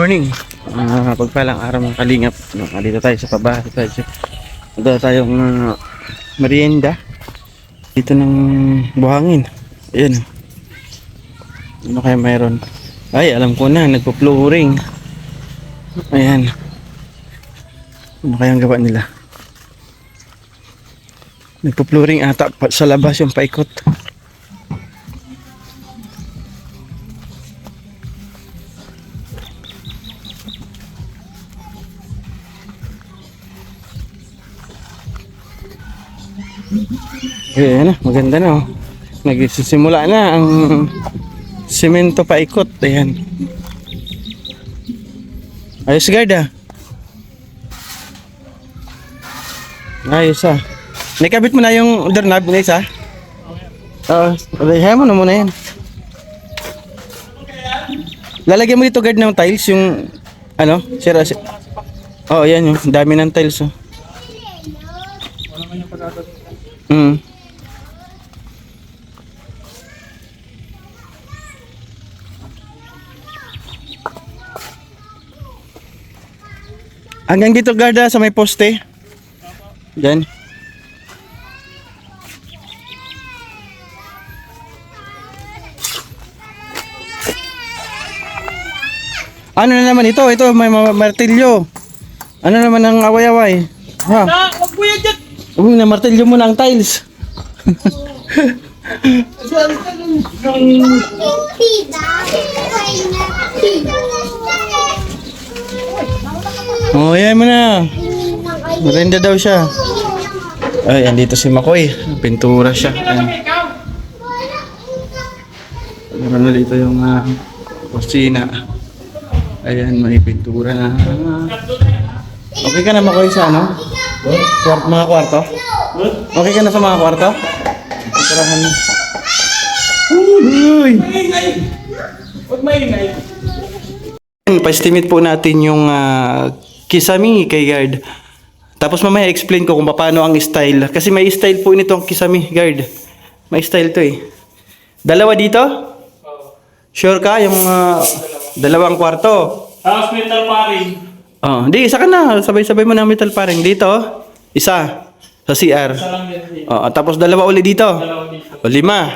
morning. Pagpalang araw ng kalingap. Dito tayo sa pabahay. Ito tayong merienda. Dito ng buhangin. Ayan. Ano kaya mayroon? Ay, alam ko na. Nagpo-flooring. Ayan. Ano kaya ang gawa nila? Nagpo-flooring ata sa labas yung paikot. Ayan na, maganda na oh. Nagsisimula na ang semento paikot. Ayan. Ayos guard ah. Ayos ah. Nakabit mo na yung doorknob na isa? Oo. Hayaan mo na muna yan. Lalagyan mo dito guard ng tiles yung ano? Sira. Oh, yan yung dami ng tiles oh. Hanggang dito garda sa may poste. Diyan. Ano na naman ito? Ito may martilyo. Ano naman ang away-away? Ha? Wag mo yan dyan! Uy, na martilyo mo na ang tiles. Oh, yan mo na. Merenda daw siya. Ay, andito si Makoy. Pintura siya. Ayan. Meron na dito yung kusina. Ayan, may pintura na. Okay ka na Makoy sa ano? Mga kwarto? Okay ka na sa mga kwarto? Pinturahan mo. Uy! Huwag maingay. Pa-estimate po natin yung kisame kay guard. Tapos mamaya explain ko kung paano ang style. Kasi may style po nitong kisame guard. May style to eh. Dalawa dito? Sure ka? Yung dalawang kwarto? Tapos metal paring. Oh, hindi, isa ka na. Sabay-sabay mo na metal paring. Dito, isa. Sa CR. Isa lang din. Oh, tapos dalawa uli dito. Dalawa dito. O, lima.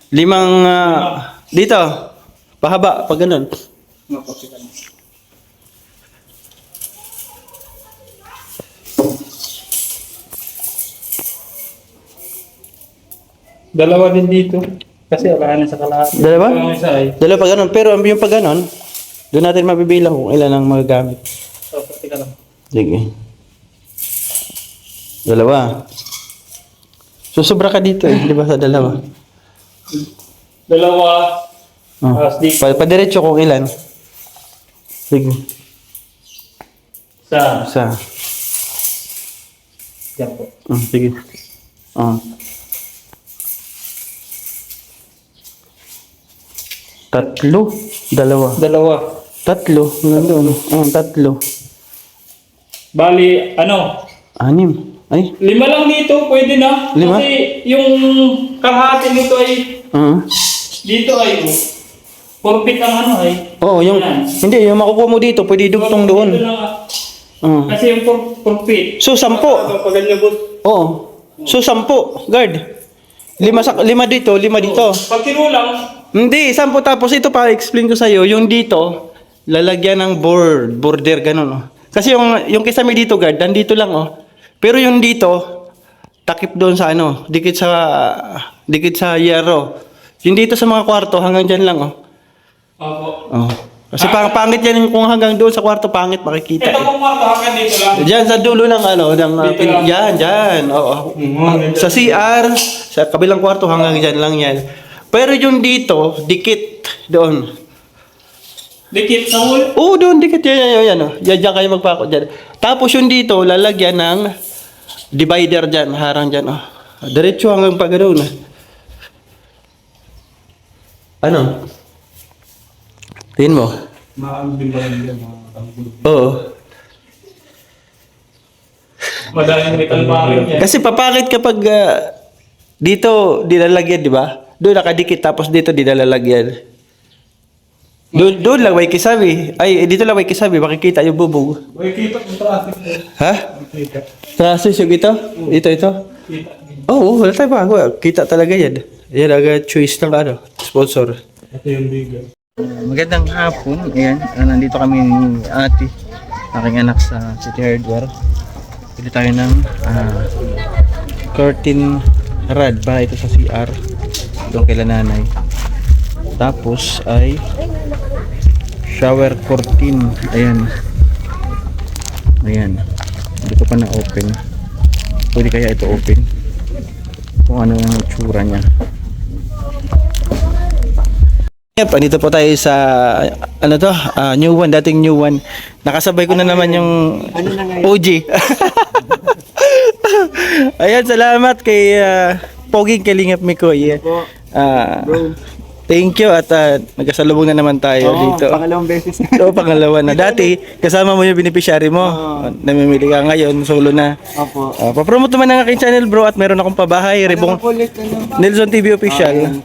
Limang dito. Pahaba, pag ganun. Dalawa din dito. Kasi alahanin sa kalahati. Dalawa? Yung isa ay. Dalawa pag ganun. Pero yung pag ganun, doon natin mabibilang kung ilan ang magagamit. So, pati ka lang. Sige. Dalawa. Susubra ka dito eh, di ba sa dalawa? Dalawa. Oh. Tapos dito. Padiretso kung ilan. Sige. Isa. Isa. Yan po. Sige. Oh. Tatlo. Dalawa. Dalawa. Tatlo. Nandun. Tatlo. Bali, ano? Anim. Ay. Lima lang dito, pwede na. Lima? Kasi yung kalahati nito ay, dito ay, purpit ang ano ay. Oo, yung, hindi, yung makukuha mo dito, pwede dugtong doon. Dito lang, kasi yung purpit. So, 10. Pag ganyan boss. Oo. So, 10. Guard. Lima dito, 5 dito. Pag kinulang, Hindi, 10 tapos ito pa explain ko sa iyo, yung dito lalagyan ng border ganun oh. Kasi yung kisame dito guard, nandito lang oh. Pero yung dito takip doon sa ano, dikit sa yero. Yung dito sa mga kwarto hanggang diyan lang oh. opo. Oh. Kasi pangit yan kung hanggang doon sa kwarto pangit makikita. Ito pong kwarto hanggang dito lang. Diyan sa dulo ng ano, diyan. Oo. Sa CR, sa kabilang kwarto hanggang diyan lang yan. Pero yung dito, dikit doon. Dikit sa hole. Oo, doon dikit yan. Oh. Diyan kayo magpako diyan. Tapos yung dito, lalagyan ng divider diyan, harang diyan. Oh. Diretso hanggang pa ganoon. Ano? Tingin mo? Maambing ba yan mga tanggol? Oo. Madaling metal paring yan. Kasi papakit kapag dito dilalagyan, di ba? Doon nakadikit tapos dito dilalagyan. Doon lang may kisabi. Ay, dito lang may kisabi. Makikita yung bubog. May kita kung traffic mo. Ha? Kita. Trasis yung ito? Ito. Kita. Oo, wala tayo bago. Kita talaga yan. Yan agad choice ng sponsor. Ito yung bigan. Magandang hapon. Ayan, nandito kami ni ate, aking anak sa City Hardware. Pili tayo ng curtain rod para ito sa CR. Doon kila nanay. Tapos ay shower curtain. Ayan. Ayan. Hindi ko pa na-open. Pwede kaya ito open? Kung ano yung itsura niya. Yep, andito po tayo sa ano to? New One, dating New One. Nakasabay ko na naman yung OG. Ayan, salamat kay Poging Kalingap Mikoy. Thank you at nagkasalubong na naman tayo dito. Pangalawang beses. Oo, pangalawa na. Dati, kasama mo yung beneficiary mo. Namimili ka ngayon, solo na. Opo. Papromote naman ang aking channel bro at meron akong pabahay. Rebong Nelson TV Official.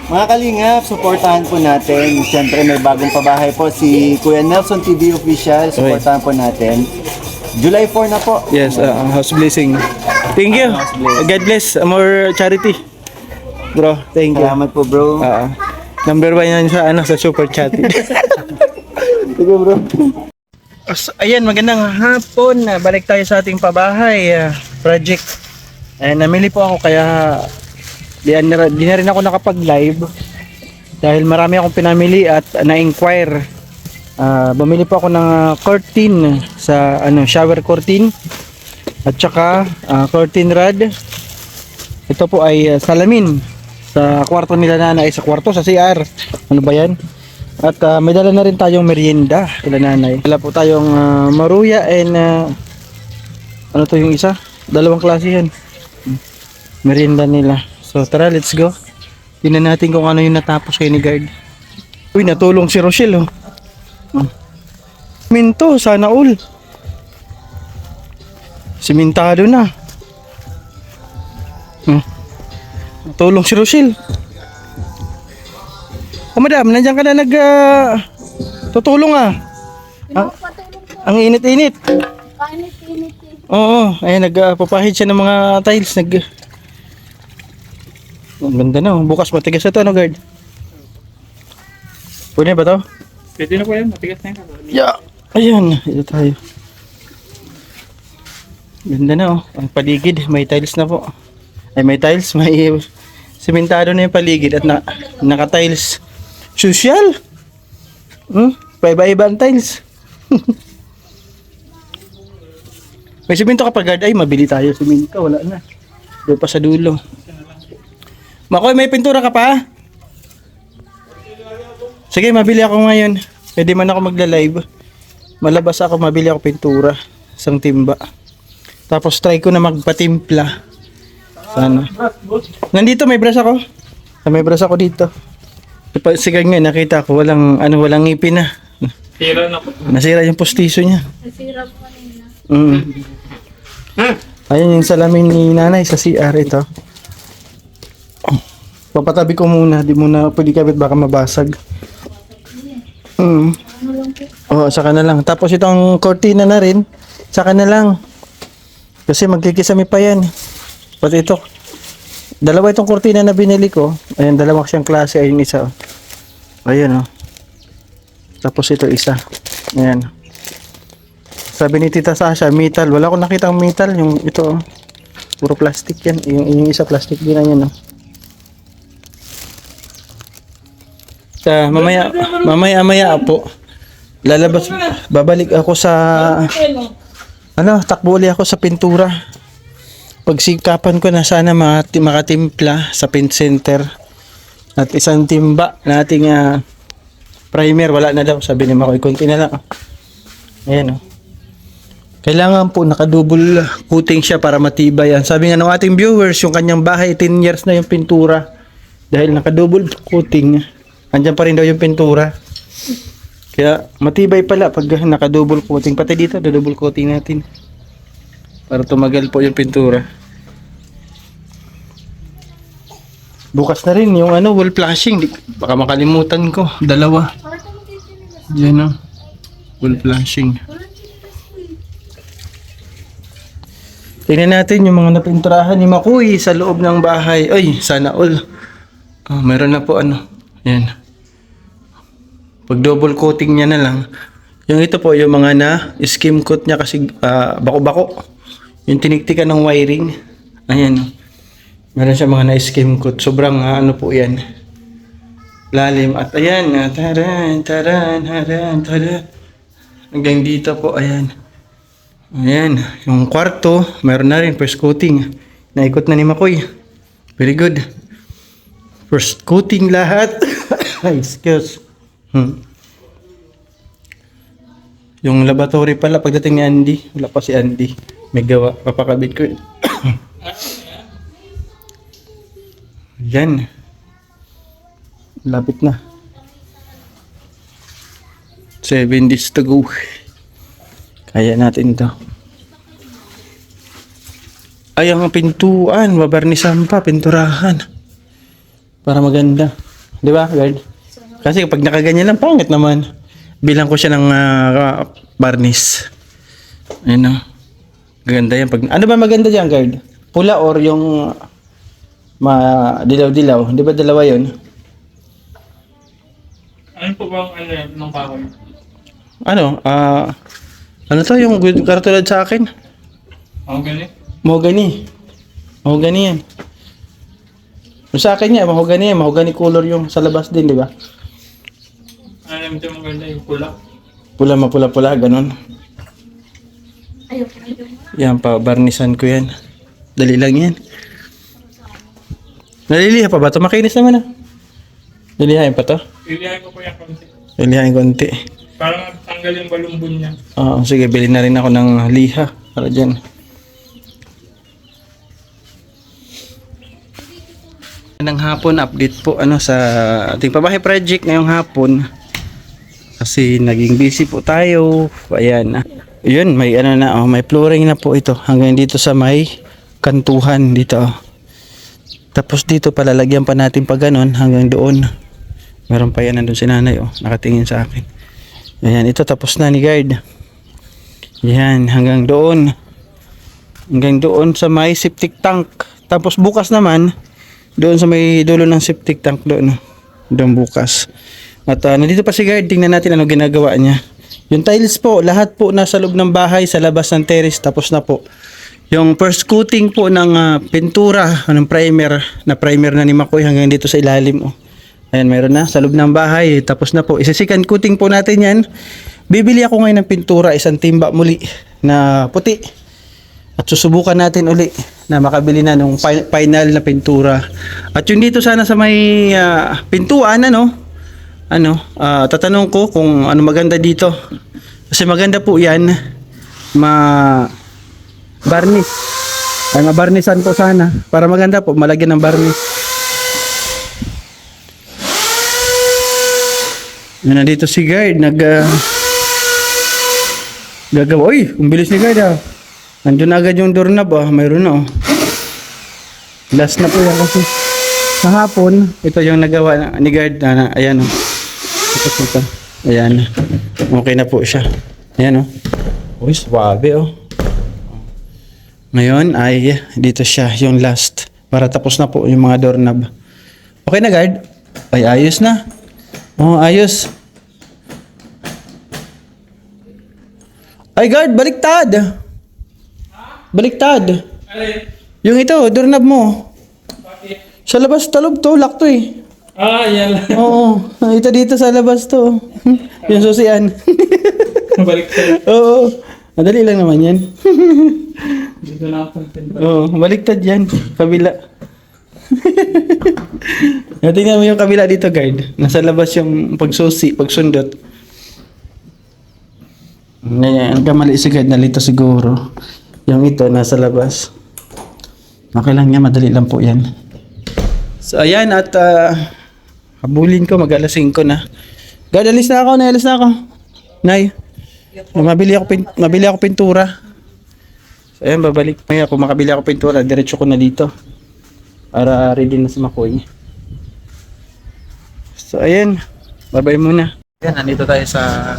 Mga kalingap, supportahan po natin. Siyempre may bagong pabahay po si Kuya Nelson TV Official. Supportahan po natin. July 4 na po. Yes, house blessing. Thank you. God bless. More charity. Bro, thank you. Salamat po bro. Number 1 yan sa sa super chat. Sige bro. Ayan, magandang hapon. Balik tayo sa ating pabahay project. Namili po ako kaya di na rin ako nakapag-live dahil marami akong pinamili at na-inquire. Bumili po ako ng curtain sa shower curtain at saka curtain rod. Ito po ay salamin sa kwarto nila nanay, sa kwarto sa CR. Ano ba yan? At may dala na rin tayong merienda kila nanay. Dala po tayong maruya and ano to yung isa? Dalawang klase yan. Merienda nila. So tara, let's go. Tingnan natin kung ano yung natapos kay ni guard. Uy, natulong si Rochelle oh. Minto, sana all. Simentado na. Natulong si Rochelle. Oh madam, nandiyan ka na tutulong Ang init-init. Init-init. Oo, ay nagpapahid siya ng mga tiles. Ang ganda na. Bukas matigas na to, no guard? Pwede ba to? Pwede na po yan. Matigas na yan. Yeah. Ayan. Ito tayo. Ganda na ang paligid. May tiles na po. Ay may tiles. May simentado na yung paligid at naka-tiles. Social? Paiba-iba ang tiles. May simento ka pa guard. Ay mabili tayo. Simento. Wala na. Doon pa sa dulo. Makoy, may pintura ka pa? Sige, mabili ako ngayon. Pwede man ako magla-live. Malabas ako, mabili ako pintura. Isang timba. Tapos try ko na magpatimpla. Sana. Nandito may brush ako. May brush ako dito. Sige nga, nakita ko walang ngipin na. Sira na po. Nasira yung postiso niya. Nasira po kanina. Ayun yung salamin ni nanay sa CR ito. Papatabi ko muna, di muna pwede kabit baka mabasag. Saka na lang. Tapos itong cortina na rin, saka na lang. Kasi magkikisami pa yan. Pati ito. Dalawa itong cortina na binili ko. Ayan, dalawa siyang klase. Ayun isa. Ayan Tapos ito isa. Ayan. Sabi ni Tita Sasha, metal. Wala akong nakitang metal. Yung ito. Puro plastic yan. Yung isa plastic din na yan. Mamaya po lalabas, babalik ako sa takbo ulit ako sa pintura. Pagsikapan ko na sana makatimpla sa paint center at isang timba na ating primer. Wala na daw, sabi ni Makoy, konti na lang. Ayan kailangan po nakadouble coating siya para matibay yan. Sabi nga ng ating viewers, yung kanyang bahay 10 years na yung pintura dahil nakadouble coating. Andyan pa rin daw yung pintura. Kaya matibay pala pag naka-double coating. Pati dito, double coating natin. Para tumagal po yung pintura. Bukas na rin yung ano, wall flashing. Baka makalimutan ko. Dalawa. Yan o. Wall flashing. Tingnan natin yung mga napinturahan ni Makoy sa loob ng bahay. Ay, sana all. Oh, meron na po ano. Yan. Pag double coating niya na lang. Yung ito po, yung mga na skim coat niya kasi bako-bako. Yung tiniktikan ng wiring. Ayan. Meron siya mga na-skim coat. Sobrang ano po yan. Lalim. At ayan. Taran, taran, taran, taran. Hanggang dito po. Ayan. Ayan. Yung kwarto. Meron na rin. First coating. Naikot na ni Makoy. Very good. First coating lahat. Excuse. Yung laboratory pala. Pagdating ni Andy. Wala pa si Andy. May gawa. Papakabit ko yun. Yan. Lapit na. 7 days to go. Kaya natin to. Ay, ang pintuan. Babarnisan pa. Pinturahan. Para maganda. Di ba, guard? Kasi kapag nakaganyan lang, pangit naman. Bilang ko siya ng varnish. Ayun o. Ganda yan. Ano ba maganda dyan, guard? Pula or yung dilaw-dilaw? Di ba dalawa yun? Ano po bang ano yan, ng kahoy? Ano? Ano to yung katulad sa akin? Ang galing. Mahogany. Mahogany yan. Yung sa akin yan, mahogany yan. Mahogany color yung sa labas din, di ba? Alam ito maganda yung pula. Pula, mapula-pula, ganun. Ayok. Yan pa, barnisan ko yan. Dali lang yan. Naliliha pa ba ito? Makinis naman ah. Lilihain pa to? Ilihan ko po yung konti. Lilihain konti. Para tanggal yung balumbon niya. Oo, sige, bilhin na rin ako ng liha. Para dyan. Ng hapon, update po ano sa ating pabahay project ngayong hapon. Kasi naging busy po tayo. Ayan. Yun, may ano na, may flooring na po ito. Hanggang dito sa may kantuhan dito. Tapos dito palalagyan pa natin pa ganun hanggang doon. Meron pa yan nandun si nanay nakatingin sa akin. Ayan, ito tapos na ni guard. Yan, hanggang doon. Hanggang doon sa may septic tank. Tapos bukas naman, doon sa may dulo ng septic tank doon. Doon bukas. At nandito pa si guard, tingnan natin ano ginagawa niya. Yung tiles po, lahat po nasa loob ng bahay, sa labas ng terrace, tapos na po. Yung first coating po ng pintura, ng primer na ni Makoy hanggang dito sa ilalim. Ayan, meron na sa loob ng bahay, tapos na po. Isa-second coating po natin yan. Bibili ako ngayon ng pintura, isang timba muli na puti. At susubukan natin uli na makabili na nung final na pintura. At yung dito sana sa may pintuan, tatanong ko kung ano maganda dito. Kasi maganda po yan, barnish. Ay, mabarnisan po sana. Para maganda po, malagyan ng barnish. Yan, nandito si guard, gagawa. Uy, ang bilis ni guard Nandun agad yung doorknob mayroon na Last na po yan kasi sa hapon, ito yung nagawa ni guard ayan Ito. Ayan. Okay na po siya. Ayan Uy, swabe Ngayon ay dito siya yung last para tapos na po yung mga doorknob. Okay na guard? Ay, ayos na. Ayos. Ay guard, baliktad. Baliktad. Alin? Yung ito, doorknob mo. Bakit? Sa labas talob to, lock to Yan lang. Oo, ito dito sa labas to. Yung susian. Balik tayo. Oo, madali lang naman yan. Dito na ako. Oo, baliktad yan. Kabila. Tingnan mo yung kabila dito, guard. Nasa labas yung pagsusi, pagsundot. Ang kamali si guard, nalito siguro. Yung ito, nasa labas. Okay lang yan, madali lang po yan. So, ayan, at habulin ko, mag-alas 5 na. Guard, alis na ako. Nay, mabili ako pintura. So, ayan, babalik. Kaya kung makabili ako pintura, diretso ko na dito. Para ready na si Makoy. So ayun, bye-bye muna. Yan, nandito tayo sa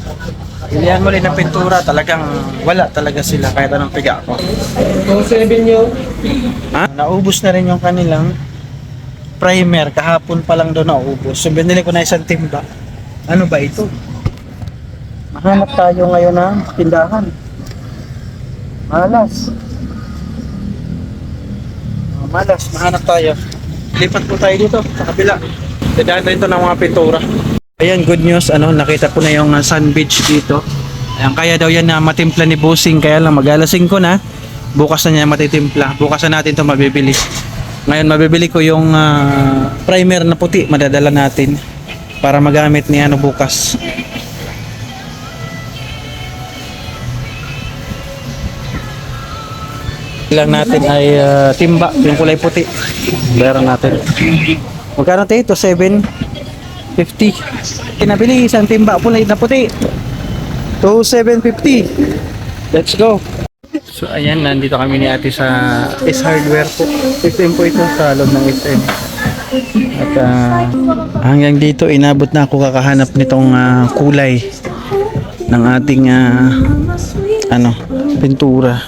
pilihan muli ng pintura. Talagang wala talaga sila kahit anong piga ko. Ha? Naubos na rin yung kanilang primer. Kahapon pa lang daw naubos. So binili ko na isang timba. Ano ba ito? Mahanap tayo ngayon ng tindahan. Malas. Malas, mahanap tayo. Lipat po tayo dito sa kabila. Tindahan rin ito ng mga pintura. Ayan, good news, nakita ko na yung sun beach dito. Ayan, kaya daw yan na matimpla ni Bossing, kaya lang mag-alasing ko na. Bukas na niya matitimpla. Bukas na natin ito mabibili. Ngayon mabibili ko yung primer na puti, madadala natin para magamit ni bukas. Lang natin ay timba, yung kulay puti. Bayaran natin. Magkano tayo ito? 750. Kinabili isang timba pulay na puti. 2,750. Let's go. So ayan, nandito kami ni ate sa S Hardware po. SM po ito sa loob ng SM. At hanggang dito inabot na ako kakahanap nitong kulay ng ating pintura.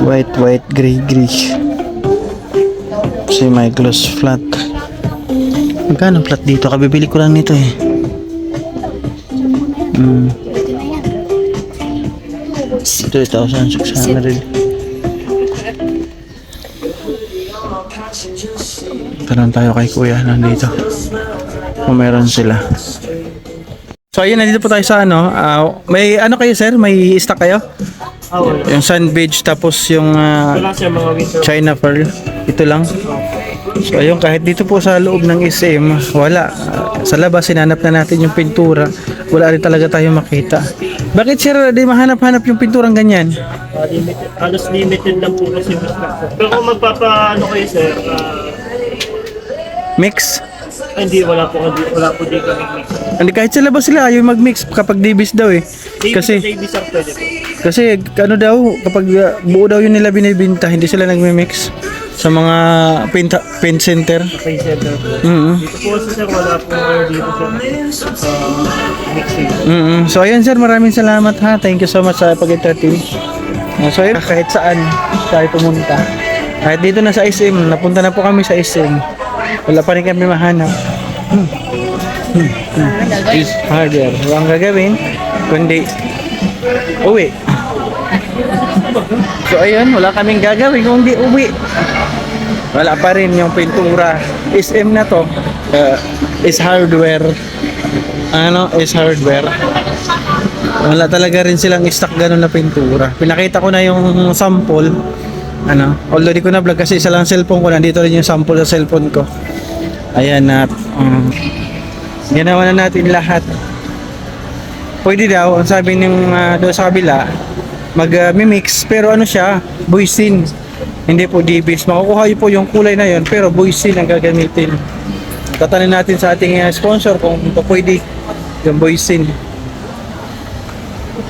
White, gray. My gloss flat. Magkano flat dito? Kabibili ko lang nito eh. Ito 2,600. Tanong tayo kay kuya nandito kung meron sila. So ayun, nandito po tayo sa may kayo sir? May stock kayo? Yung sun beige tapos yung China pearl. Ito lang. So ayun, kahit dito po sa loob ng SM wala. Sa labas sinanap na natin yung pintura. Wala rin talaga tayo makita. Bakit sir, di mahanap-hanap yung pinturang ganyan? Limited, halos limited lang po kasi yung stock. Pero kung magpapaano kayo sir, Mix? hindi, wala po di kami mix. Hindi, kahit sa labas sila ayaw mag-mix kapag Davis daw eh. Kasi Davis sir, pwede po. Kasi daw kapag buo daw yun nila binibinta, hindi sila nagme-mix sa mga paint center. Okay, center po. Dito po kasi sir, wala po dito sir mixing. So ayan sir, maraming salamat ha. Thank you so much sa pag-entertain. So ayun, kahit saan tayo pumunta. Kahit dito na sa SM, napunta na po kami sa SM. Wala pa rin kami mahanap. Is harder. Walang gagawin kundi uwi. So ayun, wala kaming gagawin kundi uwi. Wala pa rin yung pintura. SM na to. Is hardware. Is hardware. Wala talaga rin silang stock ganun na pintura. Pinakita ko na yung sample. Although di ko na vlog kasi isa lang cellphone ko. Nandito rin yung sample sa cellphone ko. Ayan na. Ginawa na natin lahat. Pwede daw, ang sabi ng doon sa kabila, mag-mix, pero siya, boysin. Hindi po DBs. Makukuha po yung kulay na yon, pero boysin ang gagamitin. Tatanungin natin sa ating sponsor kung pwede yung boysin.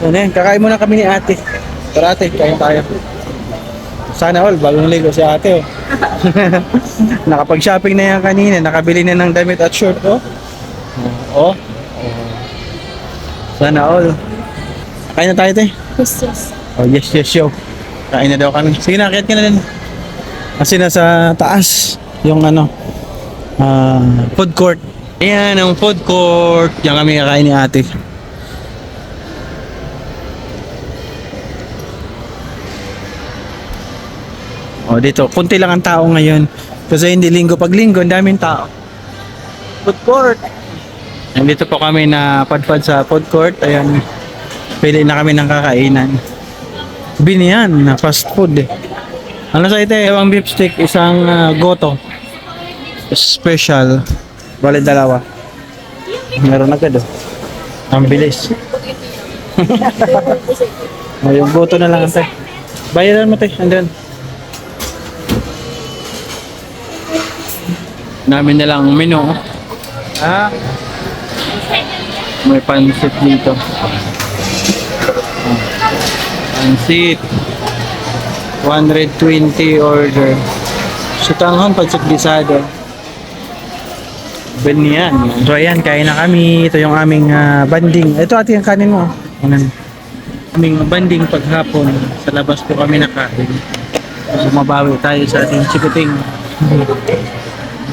Yan, kakain muna kami ni ate. Tara ate, kain tayo. Sana all, bagong ligo si ate. Nakapag-shopping na yan kanina, nakabili na ng damit at short. Sana all. Kain na tayo te. Yes. Yes, yo. Kain na daw kami. Sige na, akit ka na din. Kasi nasa taas yung food court. Ayan ang food court. Diyan kami kakain ni ate. Dito, kunti lang ang tao ngayon. Kasi hindi linggo. Pag linggo, ang daming tao. Food court. Nandito po kami na padpad sa food court. Ayan. Pili na kami ng kakainan. Biniyan na fast food eh. Ano sa ito? Ang beef stick, isang goto. Special. Bali dalawa. Meron agad oh. Ang bilis. Yung goto na lang ante. Bayaran mo te. Andun. Namin na lang menu. May pansit dito. Pansit. 120 order. Sutanghon, pansit bisado. Well, yan. So, ayan, kain na kami. Ito yung aming banding. Ito ate yung kanin mo. Ayan. Aming banding paghapon. Sa labas po kami nakain. So, mabawi tayo sa ating chikuting.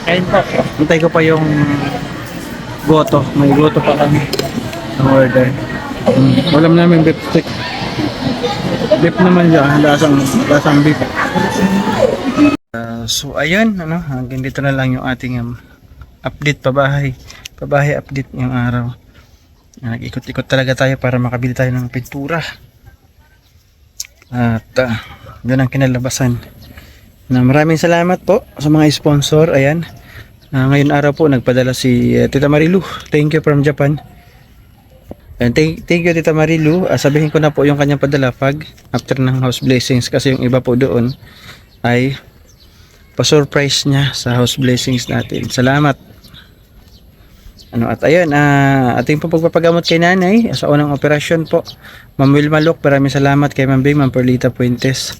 Kain po. Hintay ko pa yung goto. May goto pa kami. Ang order. Walam namin beef stick. Beef naman dyan. Lasang beef. So ayun, hanggang dito na lang yung ating update pabahay update yung araw. Nag-ikot-ikot talaga tayo para makabili tayo ng pintura. At yun ang kinalabasan. Maraming salamat po sa mga sponsor. Ayan. Ngayon araw po nagpadala si Tita Marilu. Thank you from Japan. And thank you Tita Marilu. Sabihin ko na po yung kanyang padala pag after ng house blessings kasi yung iba po doon ay pa-surprise niya sa house blessings natin. Salamat. At ayun, ating po pagpapagamot kay nanay sa unang operasyon po. Ma'am Wilma Lok, maraming salamat kay Ma'am Bing, Ma'am Perlita Puentes,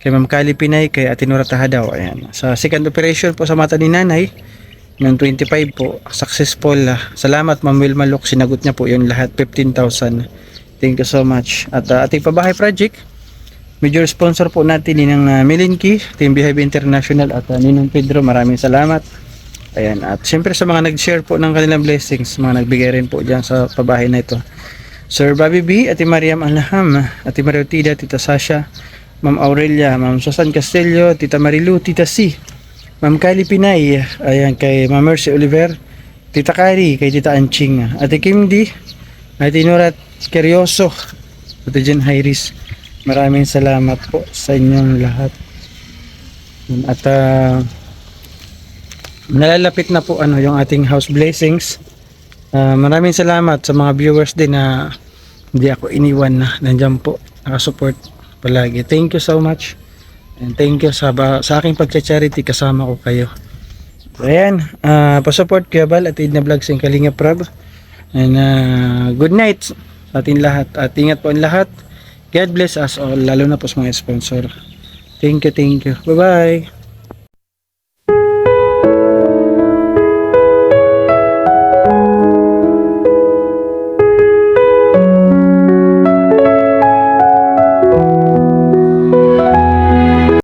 kay Ma'am Kali Pinay, kay Ate Nora Tahadaw. Ayan. Sa second operation po sa mata ni nanay, yung 25 po, successful. Salamat Ma'am Wilma Lok, sinagot niya po yun lahat, 15,000. Thank you so much. At ating pabahay project, major sponsor po natin ni ng Melinki, Team Behave International at Ninong Pedro, maraming salamat. Ayan, at siyempre sa mga nag-share po ng kanilang blessings, mga nagbigay rin po dyan sa pabahay na ito. Sir Bobby B, Ate Mariam Alham, Ate Mariotida, Tita Sasha, Ma'am Aurelia, Ma'am Susan Castelio, Tita Marilu, Tita C, Ma'am Kali Pinay, ayan, kay Ma'am Mercy Oliver, Tita Kari, kay Tita Anching, Ate Kim D, Ate Nora Keryoso, Ate Jen Hayris. Maraming salamat po sa inyong lahat. At nalalapit na po yung ating house blessings. Maraming salamat sa mga viewers din na hindi ako iniwan na nandiyan po nakasupport palagi. Thank you so much. And thank you sa aking pagcha-charity, kasama ko kayo. So, ayan, pa-support Kuya Bal at Edna Vlogs and Kalinga Prab. And good night sa ating lahat. At ingat po ang lahat. God bless us all, lalo na po sa mga sponsor. Thank you. Bye-bye.